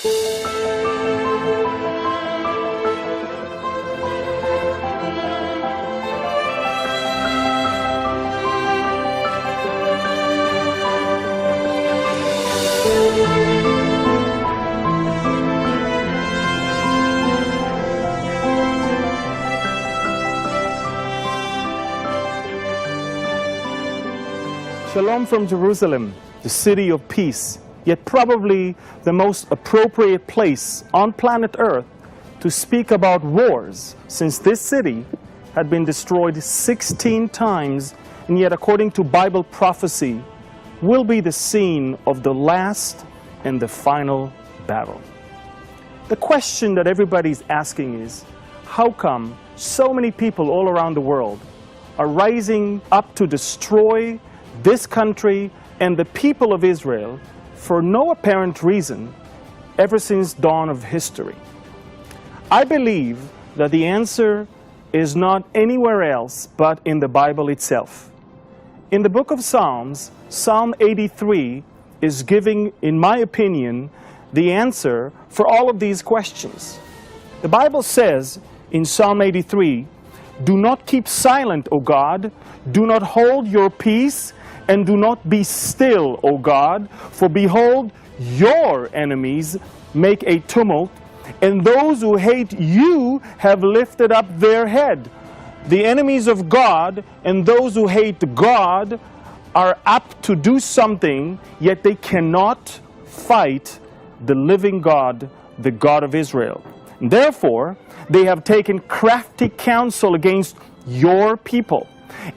Shalom from Jerusalem, the city of peace, yet probably the most appropriate place on planet Earth to speak about wars, since this city had been destroyed 16 times, and yet according to Bible prophecy, will be the scene of the last and the final battle. The question that everybody's asking is, how come so many people all around the world are rising up to destroy this country and the people of Israel for no apparent reason ever since dawn of history? I believe that the answer is not anywhere else but in the Bible itself. In the book of Psalms, Psalm 83 is giving, in my opinion, the answer for all of these questions. The Bible says in Psalm 83, "Do not keep silent, O God, do not hold your peace, and do not be still, O God, for behold, your enemies make a tumult, and those who hate you have lifted up their head." The enemies of God and those who hate God are apt to do something, yet they cannot fight the living God, the God of Israel. Therefore, they have taken crafty counsel against your people,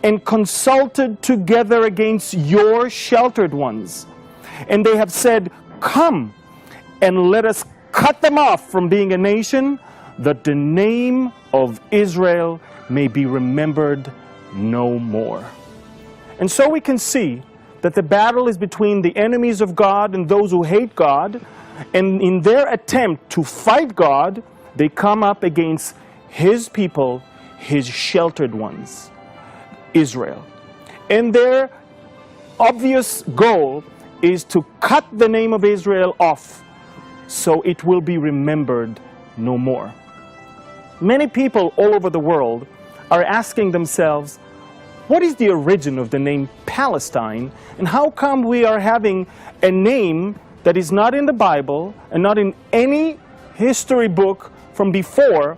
and consulted together against your sheltered ones. And they have said, "Come, and let us cut them off from being a nation, that the name of Israel may be remembered no more." And so we can see that the battle is between the enemies of God and those who hate God, and in their attempt to fight God, they come up against His people, His sheltered ones, Israel. And their obvious goal is to cut the name of Israel off so it will be remembered no more. Many people all over the world are asking themselves, what is the origin of the name Palestine, and how come we are having a name that is not in the Bible and not in any history book from before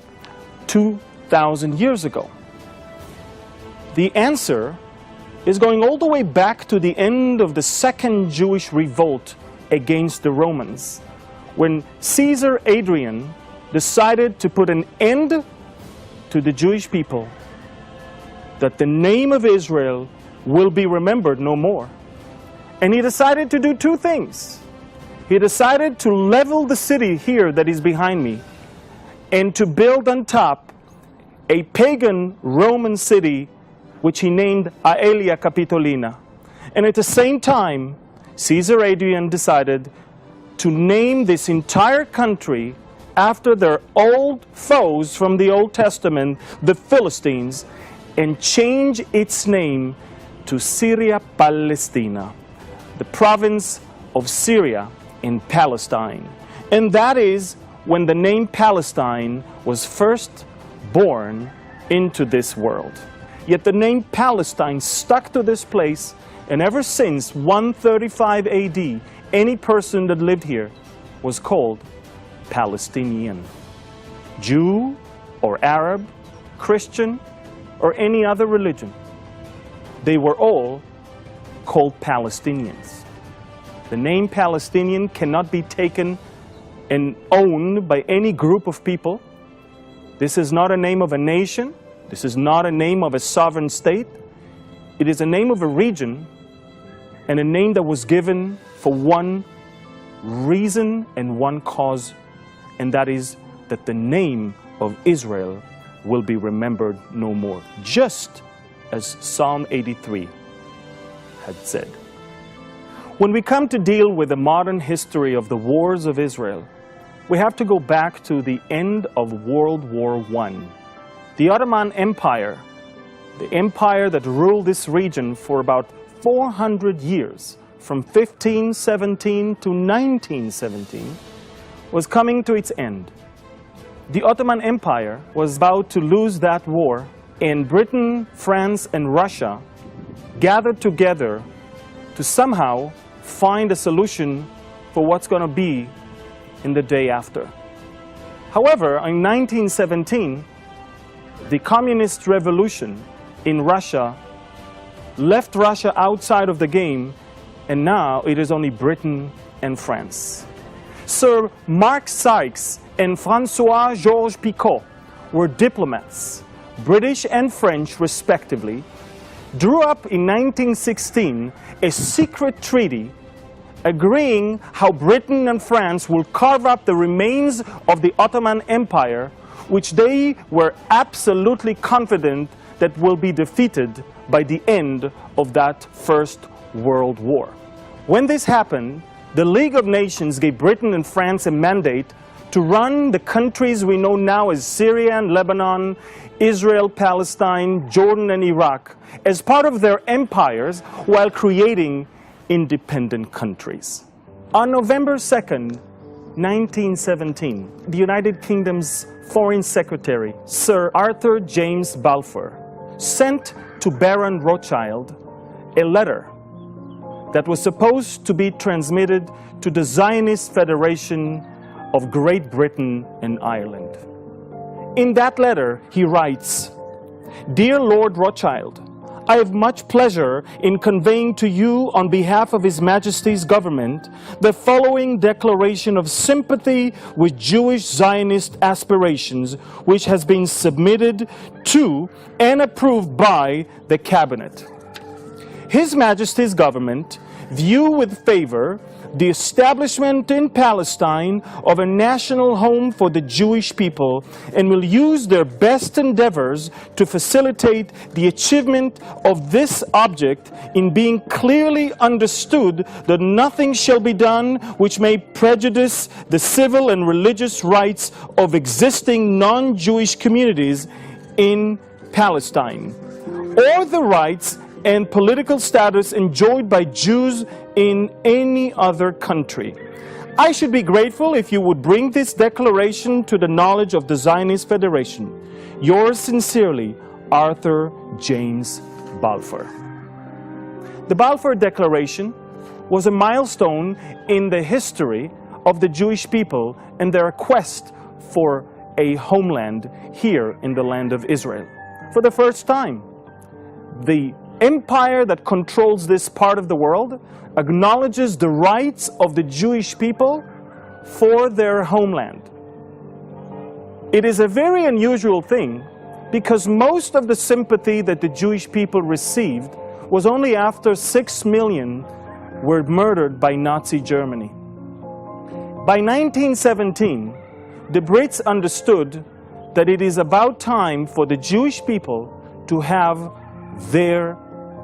2,000 years ago? The answer is going all the way back to the end of the Second Jewish Revolt against the Romans, when Caesar Adrian decided to put an end to the Jewish people, that the name of Israel will be remembered no more. And he decided to do two things. He decided to level the city here that is behind me, and to build on top a pagan Roman city which he named Aelia Capitolina. And at the same time, Caesar Adrian decided to name this entire country after their old foes from the Old Testament, the Philistines, and change its name to Syria Palestina, the province of Syria in Palestine. And that is when the name Palestine was first born into this world. Yet the name Palestine stuck to this place, and ever since 135 AD, any person that lived here was called Palestinian. Jew or Arab, Christian, or any other religion, they were all called Palestinians. The name Palestinian cannot be taken and owned by any group of people. This is not a name of a nation. This is not a name of a sovereign state. It is a name of a region, and a name that was given for one reason and one cause, and that is that the name of Israel will be remembered no more, just as Psalm 83 had said. When we come to deal with the modern history of the wars of Israel, we have to go back to the end of World War I. The Ottoman Empire, the empire that ruled this region for about 400 years, from 1517 to 1917, was coming to its end. The Ottoman Empire was about to lose that war, and Britain, France, and Russia gathered together to somehow find a solution for what's going to be in the day after. However, in 1917, the communist revolution in Russia left Russia outside of the game, and now it is only Britain and France. Sir Mark Sykes and François-Georges Picot were diplomats, British and French respectively, drew up in 1916 a secret treaty agreeing how Britain and France will carve up the remains of the Ottoman Empire, which they were absolutely confident that will be defeated by the end of that First World War. When this happened, the League of Nations gave Britain and France a mandate to run the countries we know now as Syria and Lebanon, Israel, Palestine, Jordan, and Iraq as part of their empires while creating independent countries. On November 2nd, 1917, the United Kingdom's Foreign Secretary, Sir Arthur James Balfour, sent to Baron Rothschild a letter that was supposed to be transmitted to the Zionist Federation of Great Britain and Ireland. In that letter, he writes, "Dear Lord Rothschild, I have much pleasure in conveying to you on behalf of His Majesty's government the following declaration of sympathy with Jewish Zionist aspirations, which has been submitted to and approved by the Cabinet. His Majesty's government view with favor the establishment in Palestine of a national home for the Jewish people and will use their best endeavors to facilitate the achievement of this object in being clearly understood that nothing shall be done which may prejudice the civil and religious rights of existing non-Jewish communities in Palestine, or the rights and political status enjoyed by Jews in any other country. I should be grateful if you would bring this declaration to the knowledge of the Zionist Federation. Yours sincerely, Arthur James Balfour." The Balfour Declaration was a milestone in the history of the Jewish people and their quest for a homeland here in the land of Israel. For the first time, the empire that controls this part of the world acknowledges the rights of the Jewish people for their homeland. It is a very unusual thing because most of the sympathy that the Jewish people received was only after 6 million were murdered by Nazi Germany. By 1917, the Brits understood that it is about time for the Jewish people to have their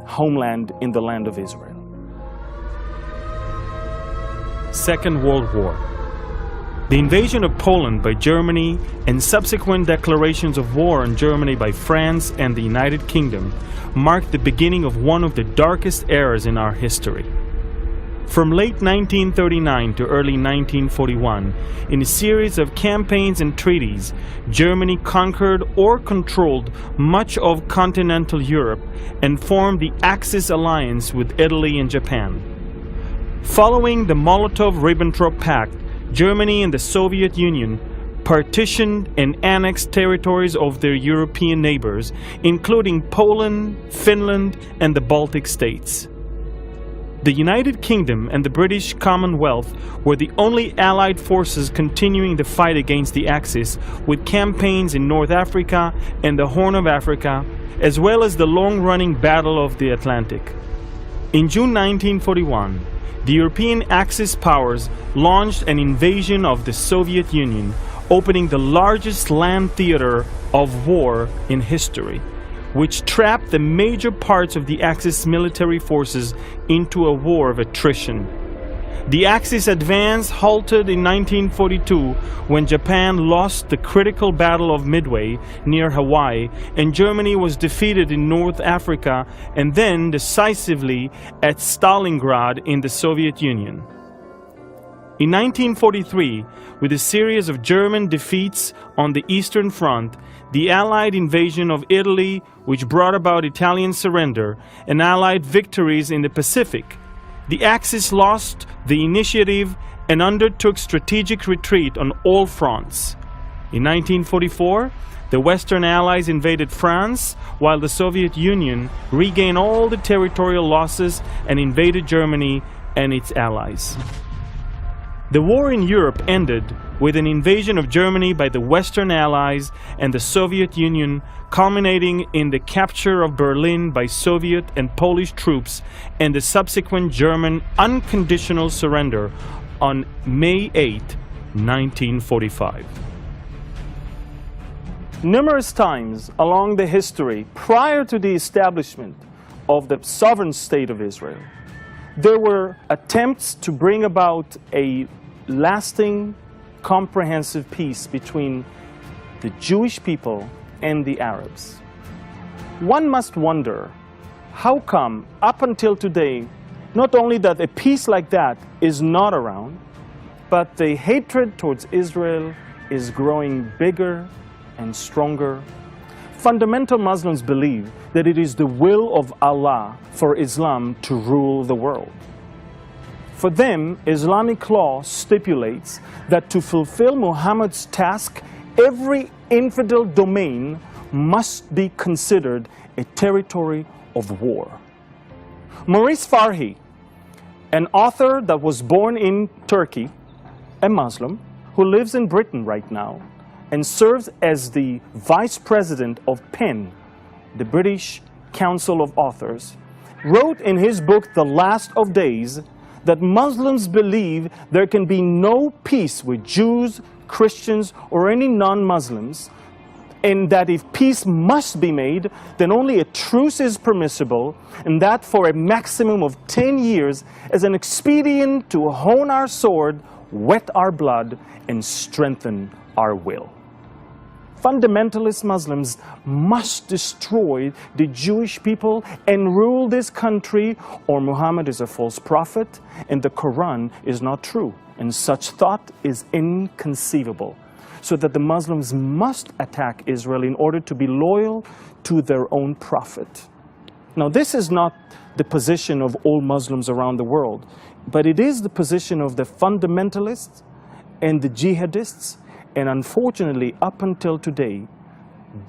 homeland in the land of Israel. Second World War. The invasion of Poland by Germany and subsequent declarations of war on Germany by France and the United Kingdom marked the beginning of one of the darkest eras in our history. From late 1939 to early 1941, in a series of campaigns and treaties, Germany conquered or controlled much of continental Europe and formed the Axis alliance with Italy and Japan. Following the Molotov-Ribbentrop Pact, Germany and the Soviet Union partitioned and annexed territories of their European neighbors, including Poland, Finland, and the Baltic states. The United Kingdom and the British Commonwealth were the only Allied forces continuing the fight against the Axis, with campaigns in North Africa and the Horn of Africa, as well as the long-running Battle of the Atlantic. In June 1941, the European Axis powers launched an invasion of the Soviet Union, opening the largest land theater of war in history, which trapped the major parts of the Axis military forces into a war of attrition. The Axis advance halted in 1942 when Japan lost the critical Battle of Midway near Hawaii, and Germany was defeated in North Africa and then decisively at Stalingrad in the Soviet Union. In 1943, with a series of German defeats on the Eastern Front, the Allied invasion of Italy, which brought about Italian surrender, and Allied victories in the Pacific, the Axis lost the initiative and undertook strategic retreat on all fronts. In 1944, the Western Allies invaded France, while the Soviet Union regained all the territorial losses and invaded Germany and its allies. The war in Europe ended with an invasion of Germany by the Western Allies and the Soviet Union, culminating in the capture of Berlin by Soviet and Polish troops and the subsequent German unconditional surrender on May 8, 1945. Numerous times along the history prior to the establishment of the sovereign state of Israel, there were attempts to bring about a lasting, comprehensive peace between the Jewish people and the Arabs. One must wonder, how come up until today, not only that a peace like that is not around, but the hatred towards Israel is growing bigger and stronger. Fundamental Muslims believe that it is the will of Allah for Islam to rule the world. For them, Islamic law stipulates that to fulfill Muhammad's task, every infidel domain must be considered a territory of war. Maurice Farhi, an author that was born in Turkey, a Muslim, who lives in Britain right now, and serves as the Vice President of PEN, the British Council of Authors, wrote in his book, The Last of Days, that Muslims believe there can be no peace with Jews, Christians, or any non-Muslims, and that if peace must be made, then only a truce is permissible, and that for a maximum of 10 years as an expedient to hone our sword, wet our blood, and strengthen our will. Fundamentalist Muslims must destroy the Jewish people and rule this country, or Muhammad is a false prophet and the Quran is not true. And such thought is inconceivable. So that the Muslims must attack Israel in order to be loyal to their own prophet. Now, this is not the position of all Muslims around the world, but it is the position of the fundamentalists and the jihadists. And unfortunately, up until today,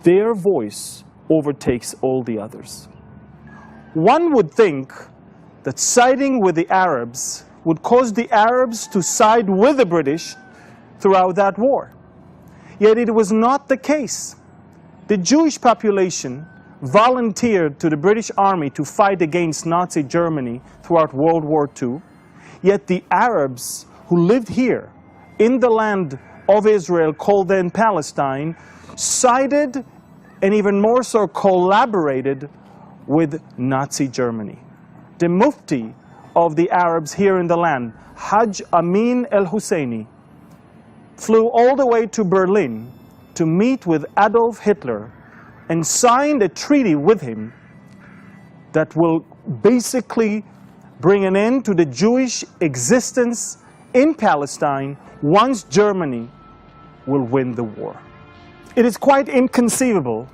their voice overtakes all the others. One would think that siding with the Arabs would cause the Arabs to side with the British throughout that war. Yet it was not the case. The Jewish population volunteered to the British Army to fight against Nazi Germany throughout World War II. Yet the Arabs who lived here in the land of Israel, called then Palestine, sided and even more so collaborated with Nazi Germany. The Mufti of the Arabs here in the land, Hajj Amin al-Husseini, flew all the way to Berlin to meet with Adolf Hitler and signed a treaty with him that will basically bring an end to the Jewish existence in Palestine once Germany will win the war. It is quite inconceivable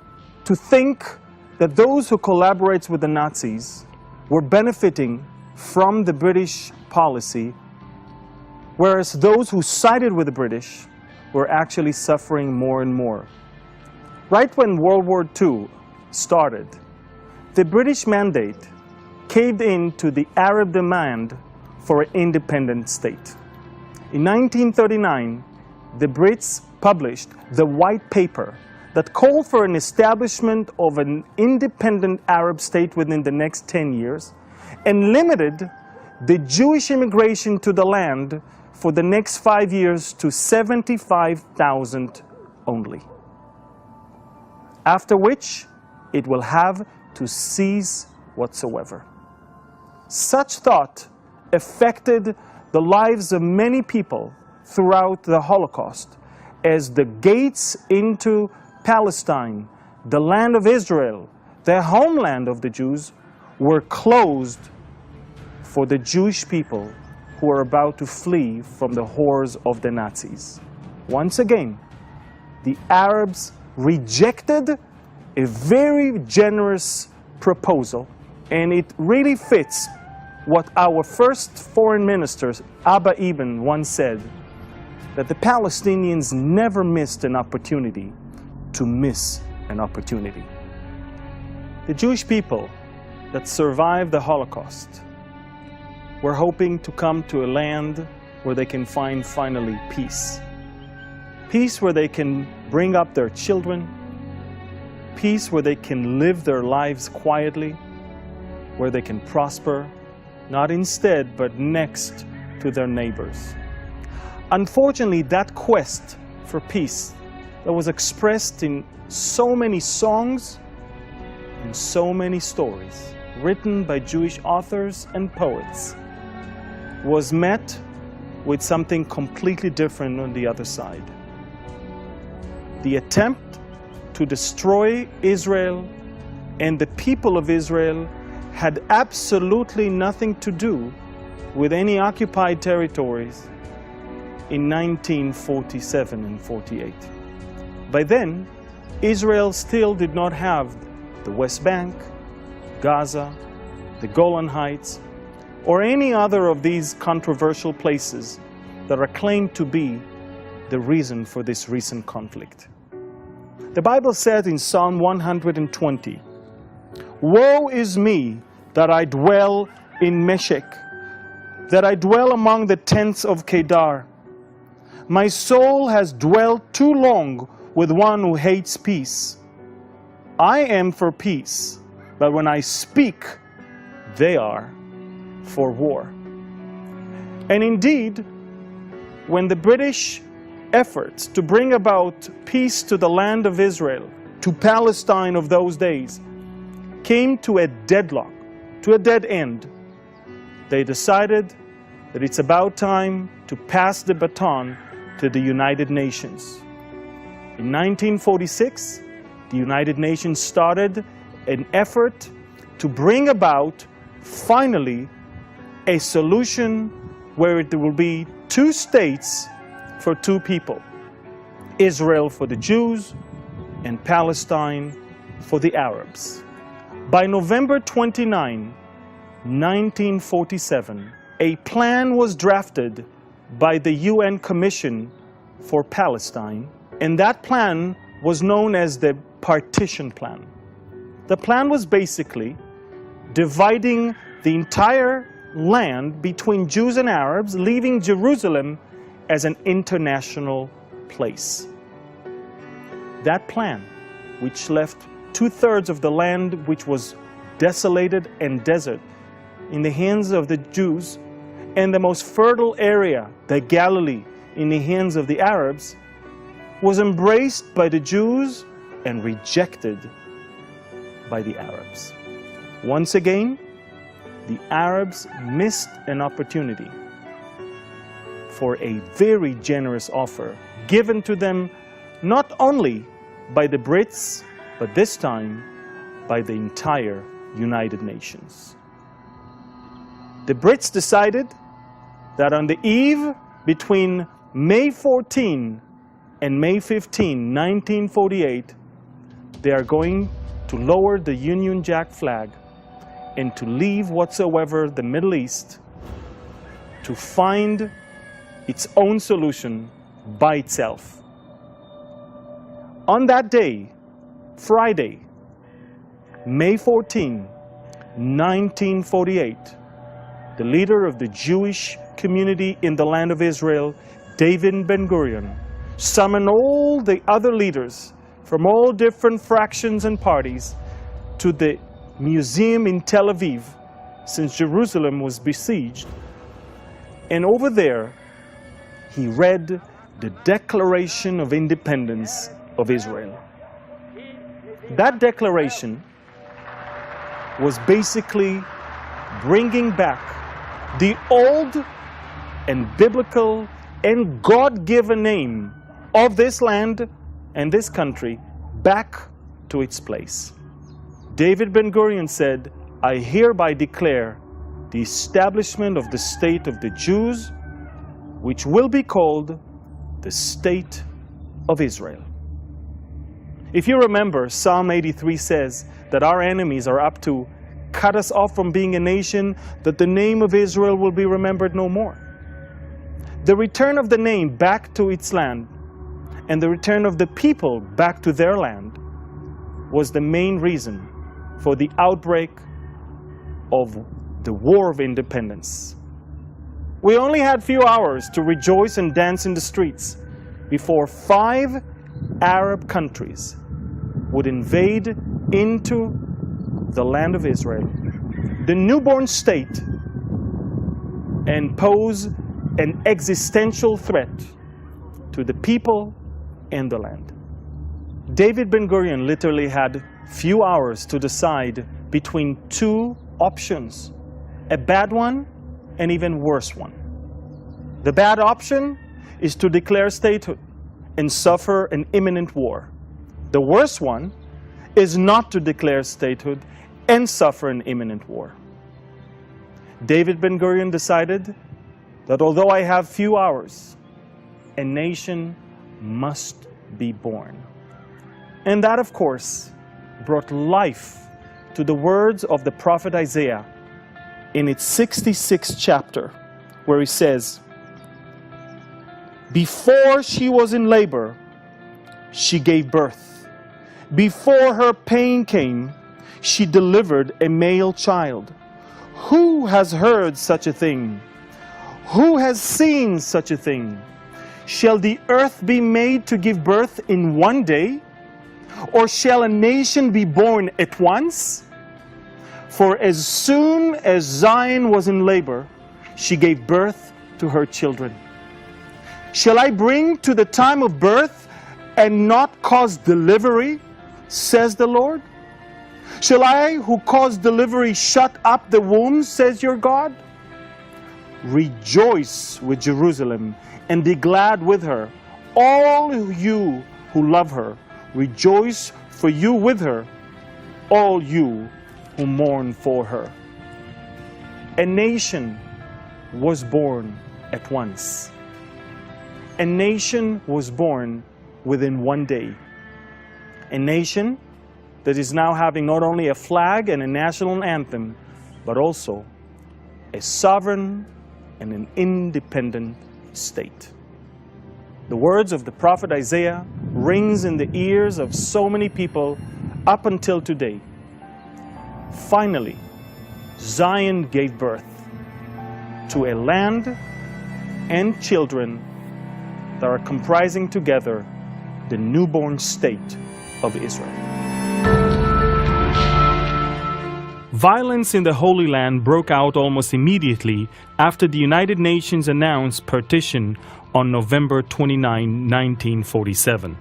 to think that those who collaborate with the Nazis were benefiting from the British policy, whereas those who sided with the British were actually suffering more and more. Right when World War II started, the British mandate caved in to the Arab demand for an independent state. In 1939, the Brits published the White Paper that called for an establishment of an independent Arab state within the next 10 years and limited the Jewish immigration to the land for the next 5 years to 75,000 only. After which, it will have to cease whatsoever. Such thought affected the lives of many people throughout the Holocaust, as the gates into Palestine, the land of Israel, the homeland of the Jews, were closed for the Jewish people who were about to flee from the horrors of the Nazis. Once again, the Arabs rejected a very generous proposal, and it really fits what our first foreign minister, Abba Eban, once said, that the Palestinians never missed an opportunity to miss an opportunity. The Jewish people that survived the Holocaust were hoping to come to a land where they can find finally peace. Peace where they can bring up their children, peace where they can live their lives quietly, where they can prosper, not instead, but next to their neighbors. Unfortunately, that quest for peace that was expressed in so many songs and so many stories written by Jewish authors and poets was met with something completely different on the other side. The attempt to destroy Israel and the people of Israel had absolutely nothing to do with any occupied territories in 1947 and 48. By then, Israel still did not have the West Bank, Gaza, the Golan Heights, or any other of these controversial places that are claimed to be the reason for this recent conflict. The Bible said in Psalm 120, "Woe is me that I dwell in Meshech, that I dwell among the tents of Kedar. My soul has dwelt too long with one who hates peace. I am for peace, but when I speak, they are for war." And indeed, when the British efforts to bring about peace to the land of Israel, to Palestine of those days, came to a deadlock, to a dead end, they decided that it's about time to pass the baton to the United Nations. In 1946, the United Nations started an effort to bring about, finally, a solution where it will be two states for two people, Israel for the Jews and Palestine for the Arabs. By November 29, 1947, a plan was drafted by the UN Commission for Palestine, and that plan was known as the Partition Plan. The plan was basically dividing the entire land between Jews and Arabs, leaving Jerusalem as an international place. That plan, which left 2/3 of the land which was desolated and desert in the hands of the Jews, and the most fertile area, the Galilee, in the hands of the Arabs, was embraced by the Jews and rejected by the Arabs. Once again, the Arabs missed an opportunity for a very generous offer given to them not only by the Brits, but this time by the entire United Nations. The Brits decided that on the eve between May 14 and May 15, 1948, they are going to lower the Union Jack flag and to leave whatsoever the Middle East to find its own solution by itself. On that day, Friday, May 14, 1948, the leader of the Jewish community in the land of Israel, David Ben-Gurion, summoned all the other leaders from all different fractions and parties to the museum in Tel Aviv, since Jerusalem was besieged. And over there, he read the Declaration of Independence of Israel. That declaration was basically bringing back the old and biblical and God-given name of this land and this country back to its place. David Ben-Gurion said, "I hereby declare the establishment of the state of the Jews, which will be called the State of Israel. If you remember, Psalm 83 says that our enemies are up to cut us off from being a nation, that the name of Israel will be remembered no more. The return of the name back to its land and the return of the people back to their land was the main reason for the outbreak of the War of Independence. We only had few hours to rejoice and dance in the streets before 5 Arab countries would invade into the land of Israel, the newborn state, and pose an existential threat to the people and the land. David Ben-Gurion literally had few hours to decide between 2 options, a bad one and even worse one. The bad option is to declare statehood and suffer an imminent war. The worst one is not to declare statehood and suffer an imminent war. David Ben-Gurion decided that although I have few hours, a nation must be born. And that, of course, brought life to the words of the prophet Isaiah in its 66th chapter, where he says, "Before she was in labor, she gave birth. Before her pain came, she delivered a male child. Who has heard such a thing? Who has seen such a thing? Shall the earth be made to give birth in one day? Or shall a nation be born at once? For as soon as Zion was in labor, she gave birth to her children. Shall I bring to the time of birth and not cause delivery, says the Lord? Shall I, who cause delivery, shut up the womb, says your God? Rejoice with Jerusalem and be glad with her, all you who love her. Rejoice for you with her, all you who mourn for her." A nation was born at once. A nation was born within one day. A nation that is now having not only a flag and a national anthem, but also a sovereign and an independent state. The words of the prophet Isaiah rings in the ears of so many people up until today. Finally, Zion gave birth to a land and children that are comprising together the newborn state of Israel. Violence in the Holy Land broke out almost immediately after the United Nations announced partition on November 29, 1947.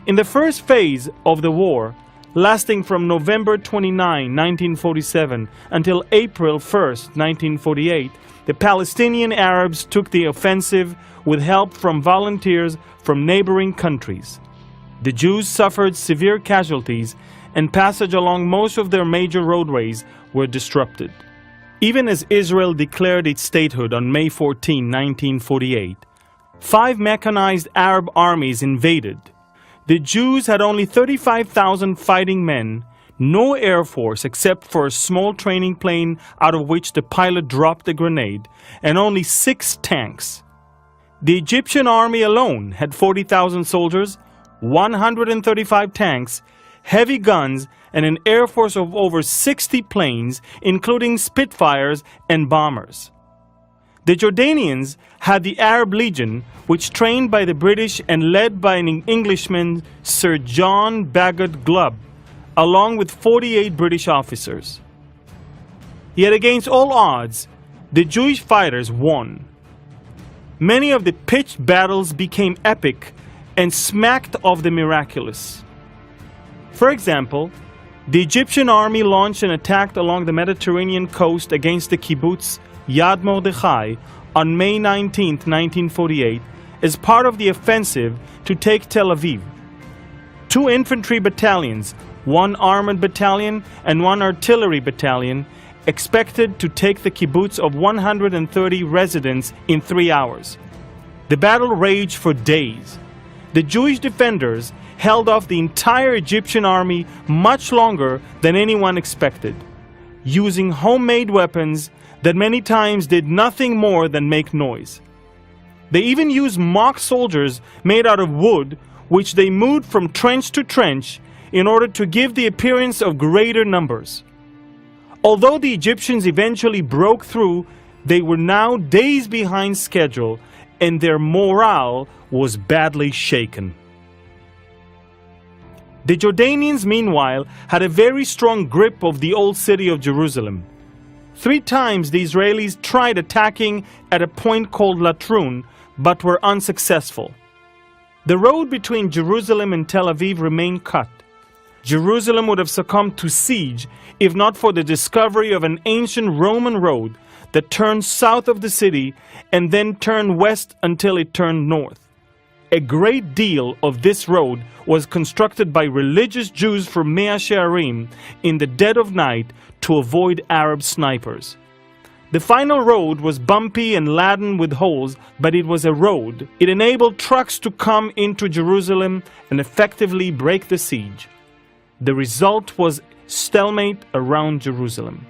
In the first phase of the war, lasting from November 29, 1947 until April 1, 1948, the Palestinian Arabs took the offensive with help from volunteers from neighboring countries. The Jews suffered severe casualties, and passage along most of their major roadways were disrupted. Even as Israel declared its statehood on May 14, 1948, 5 mechanized Arab armies invaded. The Jews had only 35,000 fighting men, no air force except for a small training plane out of which the pilot dropped a grenade, and only 6 tanks. The Egyptian army alone had 40,000 soldiers, 135 tanks, heavy guns, and an air force of over 60 planes, including Spitfires and bombers. The Jordanians had the Arab Legion, which trained by the British and led by an Englishman, Sir John Bagot Glubb, along with 48 British officers. Yet against all odds, the Jewish fighters won. Many of the pitched battles became epic and smacked of the miraculous. For example, the Egyptian army launched an attack along the Mediterranean coast against the kibbutz Yad Mordechai on May 19, 1948, as part of the offensive to take Tel Aviv. 2 infantry battalions, 1 armored battalion and 1 artillery battalion, expected to take the kibbutz of 130 residents in 3 hours. The battle raged for days. The Jewish defenders held off the entire Egyptian army much longer than anyone expected, using homemade weapons that many times did nothing more than make noise. They even used mock soldiers made out of wood, which they moved from trench to trench in order to give the appearance of greater numbers. Although the Egyptians eventually broke through, they were now days behind schedule, and their morale was badly shaken. The Jordanians, meanwhile, had a very strong grip of the old city of Jerusalem. 3 times the Israelis tried attacking at a point called Latrun, but were unsuccessful. The road between Jerusalem and Tel Aviv remained cut. Jerusalem would have succumbed to siege if not for the discovery of an ancient Roman road that turned south of the city and then turned west until it turned north. A great deal of this road was constructed by religious Jews from Mea Shearim in the dead of night to avoid Arab snipers. The final road was bumpy and laden with holes, but it was a road. It enabled trucks to come into Jerusalem and effectively break the siege. The result was stalemate around Jerusalem.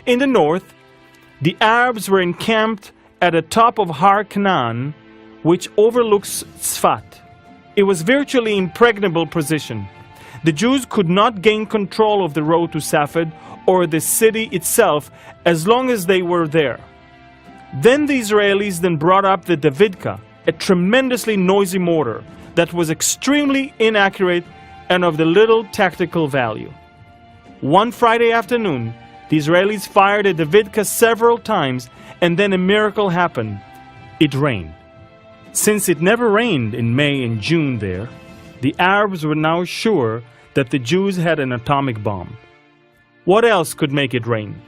In the north, the Arabs were encamped at the top of Har Canaan, which overlooks Tzfat. It was virtually impregnable position. The Jews could not gain control of the road to Safed or the city itself as long as they were there. Then the Israelis then brought up the Davidka, a tremendously noisy mortar that was extremely inaccurate and of the little tactical value. One Friday afternoon, the Israelis fired a Davidka several times, and then a miracle happened. It rained. Since it never rained in May and June there, the Arabs were now sure that the Jews had an atomic bomb. What else could make it rain?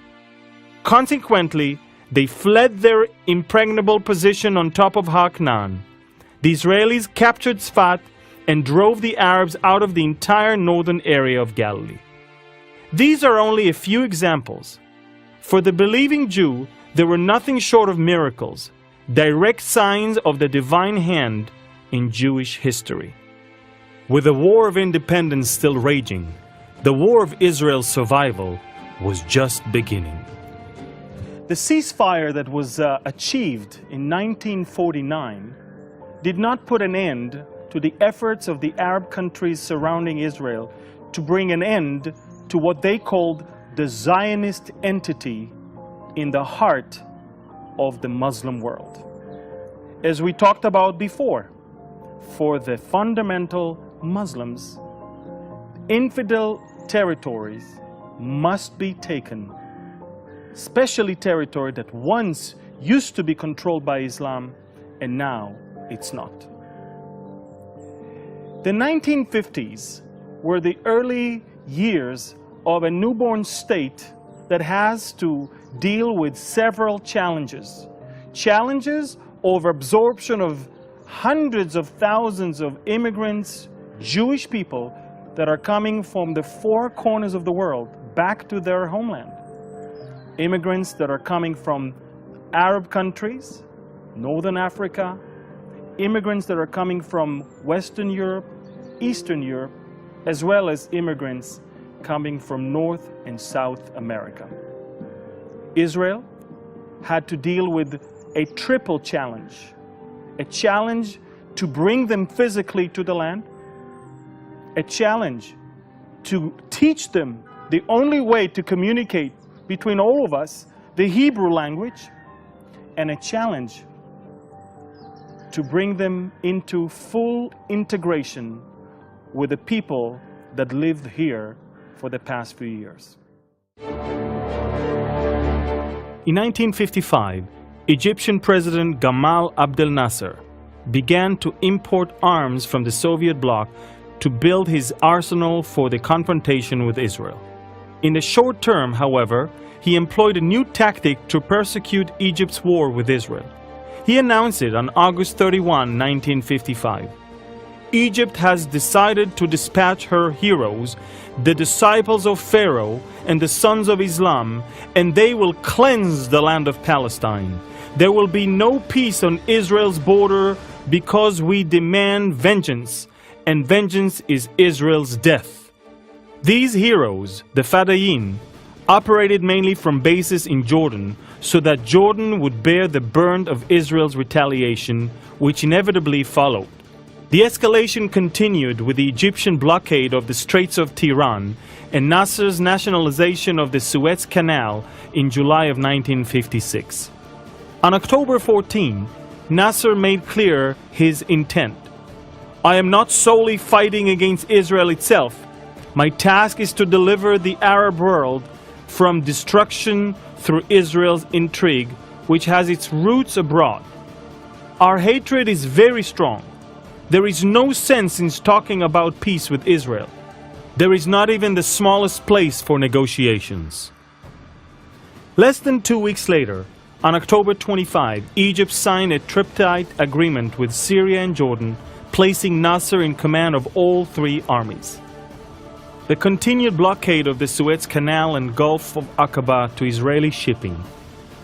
Consequently, they fled their impregnable position on top of Har Canaan. The Israelis captured Tzfat and drove the Arabs out of the entire northern area of Galilee. These are only a few examples. For the believing Jew, there were nothing short of miracles, direct signs of the divine hand in Jewish history. With the War of Independence still raging, the War of Israel's survival was just beginning. The ceasefire that was achieved in 1949 did not put an end to the efforts of the Arab countries surrounding Israel to bring an end to what they called the Zionist entity in the heart of the Muslim world. As we talked about before, for the fundamental Muslims, infidel territories must be taken, especially territory that once used to be controlled by Islam and now it's not. The 1950s were the early years of a newborn state that has to deal with several challenges. Challenges over absorption of hundreds of thousands of immigrants, Jewish people that are coming from the 4 corners of the world back to their homeland. Immigrants that are coming from Arab countries, Northern Africa, immigrants that are coming from Western Europe, Eastern Europe, as well as immigrants coming from North and South America. Israel had to deal with a triple challenge. A challenge to bring them physically to the land, a challenge to teach them the only way to communicate between all of us, the Hebrew language, and a challenge to bring them into full integration with the people that lived here for the past few years. In 1955, Egyptian President Gamal Abdel Nasser began to import arms from the Soviet bloc to build his arsenal for the confrontation with Israel. In the short term, however, he employed a new tactic to persecute Egypt's war with Israel. He announced it on August 31, 1955. Egypt has decided to dispatch her heroes, the disciples of Pharaoh and the sons of Islam, and they will cleanse the land of Palestine. There will be no peace on Israel's border because we demand vengeance, and vengeance is Israel's death. These heroes, the Fadayin, operated mainly from bases in Jordan so that Jordan would bear the brunt of Israel's retaliation, which inevitably followed. The escalation continued with the Egyptian blockade of the Straits of Tiran and Nasser's nationalization of the Suez Canal in July of 1956. On October 14, Nasser made clear his intent. I am not solely fighting against Israel itself. My task is to deliver the Arab world from destruction through Israel's intrigue, which has its roots abroad. Our hatred is very strong. There is no sense in talking about peace with Israel. There is not even the smallest place for negotiations. Less than 2 weeks later, on October 25, Egypt signed a tripartite agreement with Syria and Jordan, placing Nasser in command of all three armies. The continued blockade of the Suez Canal and Gulf of Aqaba to Israeli shipping,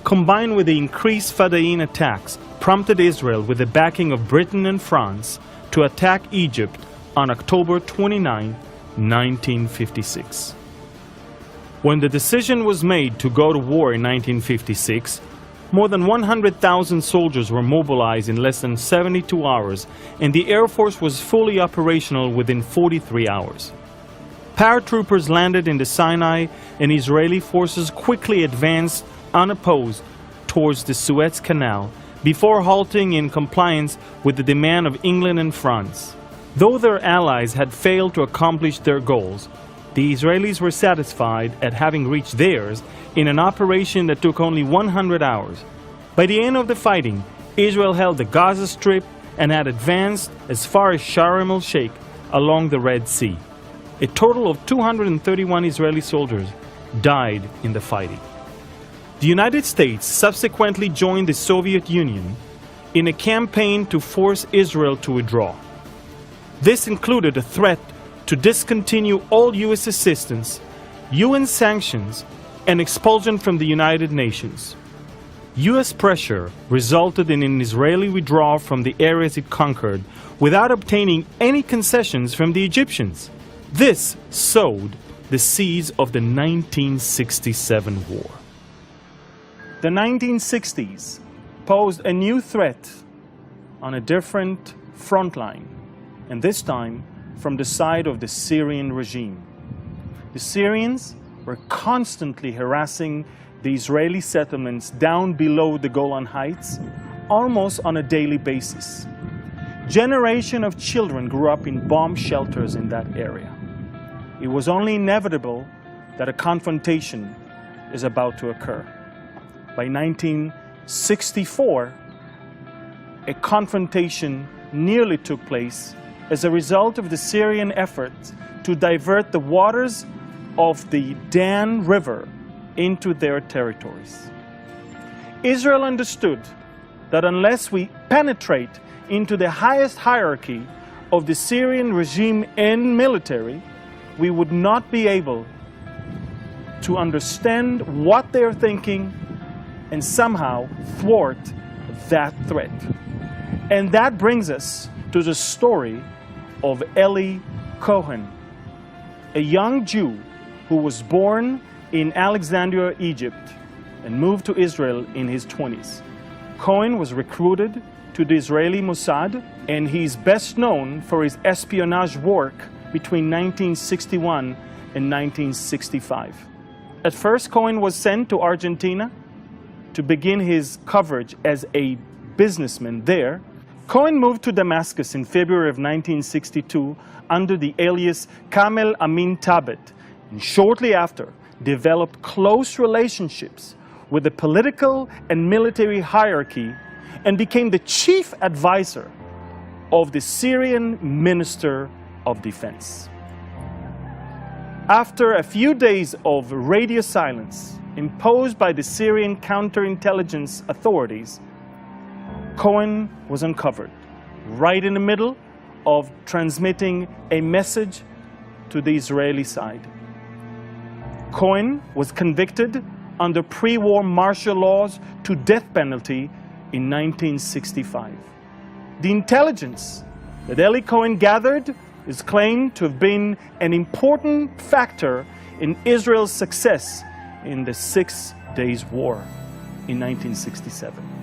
combined with the increased Fadayin attacks, prompted Israel, with the backing of Britain and France, to attack Egypt on October 29, 1956. When the decision was made to go to war in 1956, more than 100,000 soldiers were mobilized in less than 72 hours, and the Air Force was fully operational within 43 hours. Paratroopers landed in the Sinai, and Israeli forces quickly advanced unopposed towards the Suez Canal, before halting in compliance with the demand of England and France. Though their allies had failed to accomplish their goals, the Israelis were satisfied at having reached theirs in an operation that took only 100 hours. By the end of the fighting, Israel held the Gaza Strip and had advanced as far as Sharm el-Sheikh along the Red Sea. A total of 231 Israeli soldiers died in the fighting. The United States subsequently joined the Soviet Union in a campaign to force Israel to withdraw. This included a threat to discontinue all U.S. assistance, UN sanctions, and expulsion from the United Nations. U.S. pressure resulted in an Israeli withdrawal from the areas it conquered without obtaining any concessions from the Egyptians. This sowed the seeds of the 1967 war. The 1960s posed a new threat on a different front line, and this time from the side of the Syrian regime. The Syrians were constantly harassing the Israeli settlements down below the Golan Heights almost on a daily basis. Generations of children grew up in bomb shelters in that area. It was only inevitable that a confrontation is about to occur. By 1964, a confrontation nearly took place as a result of the Syrian effort to divert the waters of the Dan River into their territories. Israel understood that unless we penetrate into the highest hierarchy of the Syrian regime and military, we would not be able to understand what they're thinking and somehow thwart that threat. And that brings us to the story of Eli Cohen, a young Jew who was born in Alexandria, Egypt, and moved to Israel in his 20s. Cohen was recruited to the Israeli Mossad, and he's best known for his espionage work between 1961 and 1965. At first, Cohen was sent to Argentina to begin his coverage as a businessman there. Cohen moved to Damascus in February of 1962 under the alias Kamel Amin Tabet, and shortly after developed close relationships with the political and military hierarchy and became the chief advisor of the Syrian Minister of Defense. After a few days of radio silence imposed by the Syrian counterintelligence authorities, Cohen was uncovered right in the middle of transmitting a message to the Israeli side. Cohen was convicted under pre-war martial laws to death penalty in 1965. The intelligence that Eli Cohen gathered is claimed to have been an important factor in Israel's success in the 6 Days War in 1967.